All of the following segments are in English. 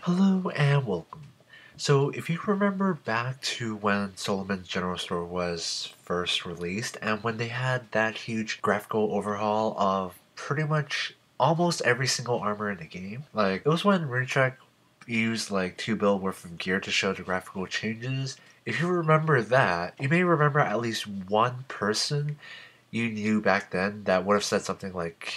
Hello and welcome. So, if you remember back to when Solomon's General Store was first released and when they had that huge graphical overhaul of pretty much almost every single armor in the game, like it was when Runescape used like 2 bill worth of gear to show the graphical changes. If you remember that, you may remember at least one person you knew back then that would have said something like,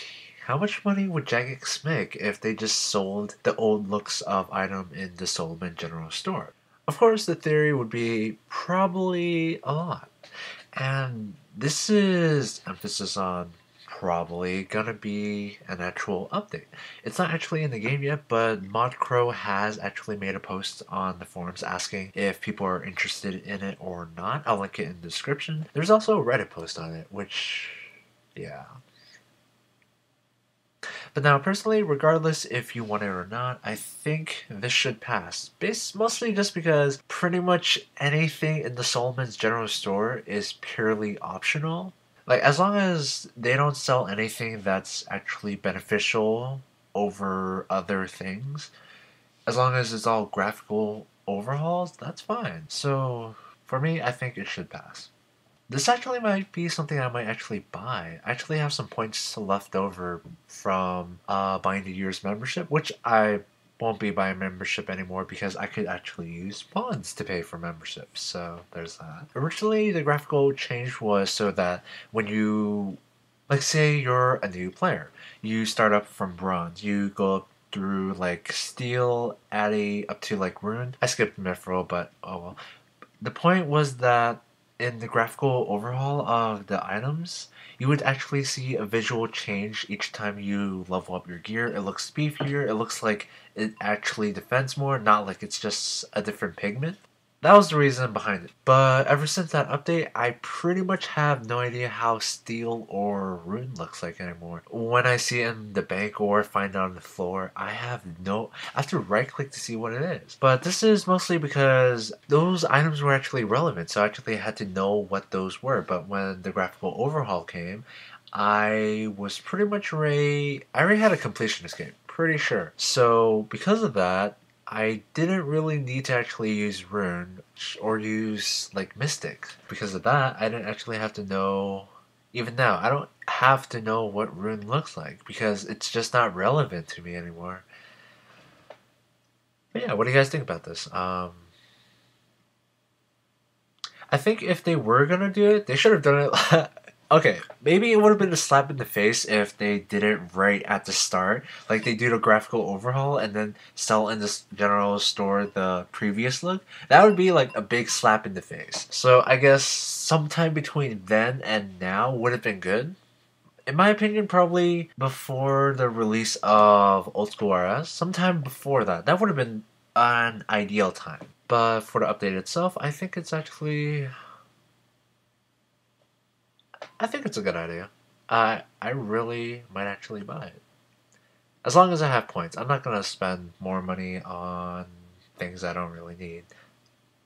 how much money would Jagex make if they just sold the old looks of item in the Solomon General Store? Of course, the theory would be probably a lot. And this is emphasis on probably gonna be an actual update. It's not actually in the game yet, but ModCrow has actually made a post on the forums asking if people are interested in it or not. I'll link it in the description. There's also a Reddit post on it, which, yeah. But now, personally, regardless if you want it or not, I think this should pass. Mostly just because pretty much anything in the Solomon's General Store is purely optional. Like, as long as they don't sell anything that's actually beneficial over other things, as long as it's all graphical overhauls, that's fine. So, for me, I think it should pass. This actually might be something I might actually buy. I actually have some points left over from buying the year's membership, which I won't be buying membership anymore because I could actually use bonds to pay for membership. So there's that. Originally, the graphical change was so that when you, like, say you're a new player, you start up from bronze, you go up through like steel, addy, up to like rune. I skipped mithril, but oh well. The point was that in the graphical overhaul of the items, you would actually see a visual change each time you level up your gear. It looks beefier, it looks like it actually defends more, not like it's just a different pigment. That was the reason behind it. But ever since that update, I pretty much have no idea how steel or rune looks like anymore. When I see it in the bank or find it on the floor, I have to right click to see what it is. But this is mostly because those items were actually relevant, so I actually had to know what those were. But when the graphical overhaul came, I was pretty much I already had a completion escape, pretty sure. So because of that, I didn't really need to actually use Rune or use like Mystic. Because of that, I didn't actually have to know. Even now, I don't have to know what Rune looks like because it's just not relevant to me anymore. But yeah, what do you guys think about this? I think if they were gonna do it, they should have done it. Okay, maybe it would have been a slap in the face if they did it right at the start. Like they do the graphical overhaul and then sell in this general store the previous look. That would be like a big slap in the face. So I guess sometime between then and now would have been good. In my opinion, probably before the release of Old School RS. Sometime before that. That would have been an ideal time. But for the update itself, I think it's a good idea. I really might actually buy it. As long as I have points. I'm not gonna spend more money on things I don't really need.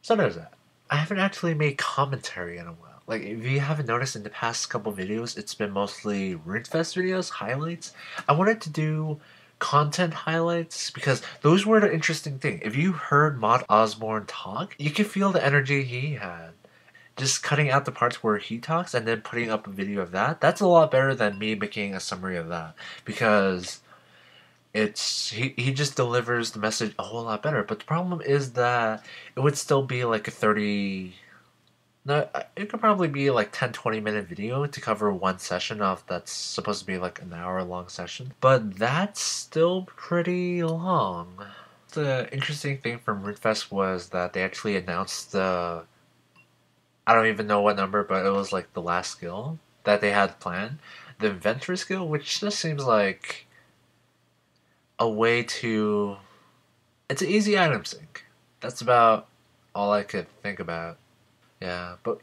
So there's that. I haven't actually made commentary in a while. Like, if you haven't noticed in the past couple videos, it's been mostly RuneFest videos, highlights. I wanted to do content highlights because those were the interesting thing. If you heard Mod Osborne talk, you could feel the energy he had. Just cutting out the parts where he talks and then putting up a video of that, that's a lot better than me making a summary of that. Because he just delivers the message a whole lot better. But the problem is that it would still be like a 30. No, it could probably be like 10-20 minute video to cover one session of that's supposed to be like an hour long session. But that's still pretty long. The interesting thing from RuneFest was that they actually announced the, I don't even know what number, but it was like the last skill that they had planned. The inventor skill, which just seems like a way to. It's an easy item sync. That's about all I could think about. Yeah, but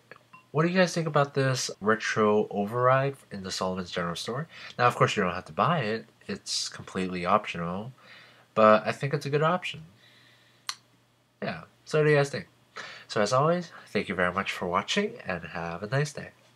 what do you guys think about this retro override in the Solomon's General Store? Now, of course, you don't have to buy it, it's completely optional, but I think it's a good option. Yeah, so what do you guys think? So, as always, thank you very much for watching and have a nice day.